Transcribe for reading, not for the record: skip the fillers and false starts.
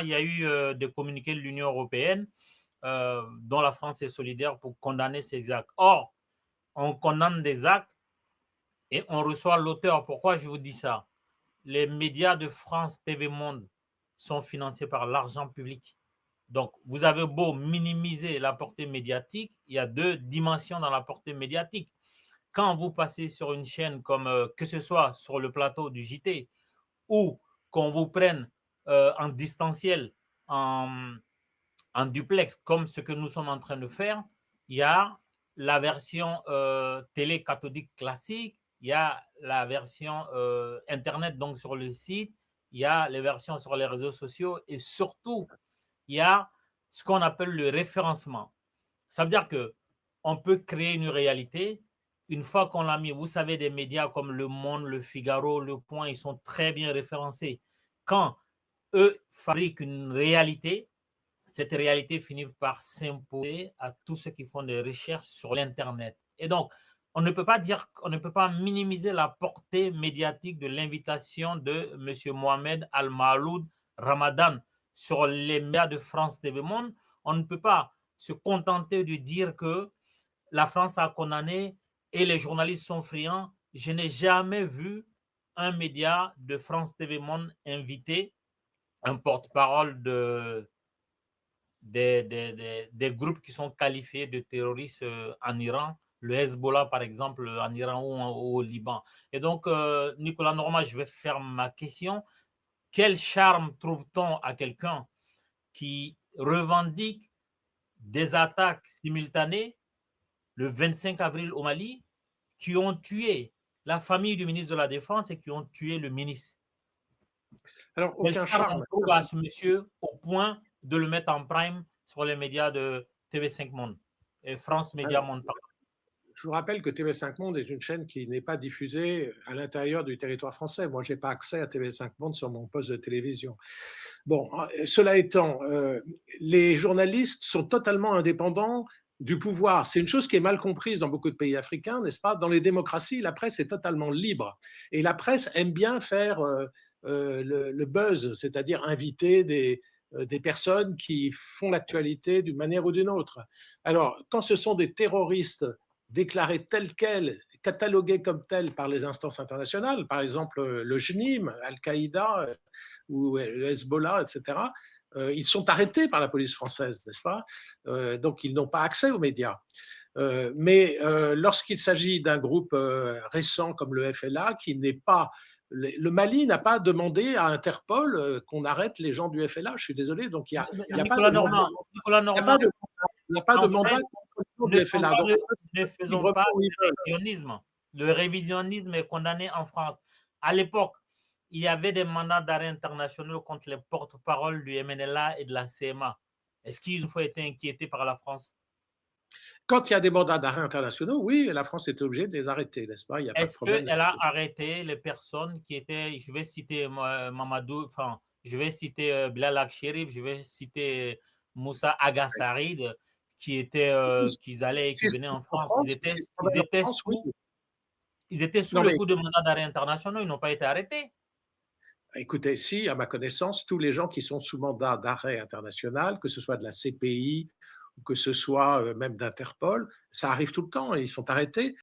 il y a eu des communiqués de l'Union européenne dont la France est solidaire pour condamner ces actes. Or, on condamne des actes et on reçoit l'auteur. Pourquoi je vous dis ça? Les médias de France TV Monde sont financés par l'argent public. Donc, vous avez beau minimiser la portée médiatique, il y a deux dimensions dans la portée médiatique. Quand vous passez sur une chaîne comme, que ce soit sur le plateau du JT ou qu'on vous prenne en distanciel, en, en duplex, comme ce que nous sommes en train de faire, il y a la version télé cathodique classique, il y a la version Internet, donc sur le site, il y a les versions sur les réseaux sociaux et surtout, il y a ce qu'on appelle le référencement. Ça veut dire que on peut créer une réalité une fois qu'on l'a mis. Vous savez, des médias comme Le Monde, Le Figaro, Le Point, ils sont très bien référencés. Quand eux fabriquent une réalité, cette réalité finit par s'imposer à tous ceux qui font des recherches sur l'Internet. Et donc, on ne peut pas dire, on ne peut pas minimiser la portée médiatique de l'invitation de M. Mohamed Al-Mahloud Ramadan sur les médias de France TV Monde. On ne peut pas se contenter de dire que la France a condamné et les journalistes sont friands. Je n'ai jamais vu un média de France TV Monde inviter un porte-parole des groupes qui sont qualifiés de terroristes en Iran, le Hezbollah par exemple en Iran ou au Liban. Et donc, Nicolas Normand, je vais faire ma question. Quel charme trouve-t-on à quelqu'un qui revendique des attaques simultanées le 25 avril au Mali, qui ont tué la famille du ministre de la Défense et qui ont tué le ministre? Alors, Quel aucun charme on charme. trouve à ce monsieur au point de le mettre en prime sur les médias de TV5 Monde et France Média Alors, Monde? je vous rappelle que TV5 Monde est une chaîne qui n'est pas diffusée à l'intérieur du territoire français. Moi, je n'ai pas accès à TV5 Monde sur mon poste de télévision. Bon, cela étant, les journalistes sont totalement indépendants du pouvoir. C'est une chose qui est mal comprise dans beaucoup de pays africains, n'est-ce pas? Dans les démocraties, la presse est totalement libre. Et la presse aime bien faire le buzz, c'est-à-dire inviter des personnes qui font l'actualité d'une manière ou d'une autre. Alors, quand ce sont des terroristes déclarés tels quels, catalogués comme tels par les instances internationales, par exemple le JNIM, Al-Qaïda ou le Hezbollah, etc., ils sont arrêtés par la police française, n'est-ce pas? Donc ils n'ont pas accès aux médias. Mais lorsqu'il s'agit d'un groupe récent comme le FLA, qui n'est pas le Mali n'a pas demandé à Interpol qu'on arrête les gens du FLA. Je suis désolé, donc il y a pas Nicolas de mandat, Normand, Nicolas il y a pas Normand, de, il n'y a pas de en mandat fait, contre les gens du FLA. Donc, ne faisons librement pas où ils de veulent. révisionnisme. Le révisionnisme est condamné en France. À l'époque, il y avait des mandats d'arrêt internationaux contre les porte-paroles du MNLA et de la CMA. Est-ce qu'ils ont été inquiétés par la France? Quand il y a des mandats d'arrêt internationaux, oui, la France est obligée de les arrêter, n'est-ce pas? Il n'y a pas de Est-ce problème qu'elle a là-dessus. arrêté les personnes qui étaient, je vais citer Mamadou, enfin, je vais citer Bilal Akcherif, je vais citer Moussa Agassarid, qui étaient, Oui, qui allaient et qui s'ils venaient en sont en France. France, s'ils travaillent en France, oui. Ils étaient sous Non, le mais coup de mandats d'arrêt internationaux, ils n'ont pas été arrêtés. écoutez, si, à ma connaissance, tous les gens qui sont sous mandat d'arrêt international, que ce soit de la CPI ou que ce soit même d'Interpol, ça arrive tout le temps et ils sont arrêtés.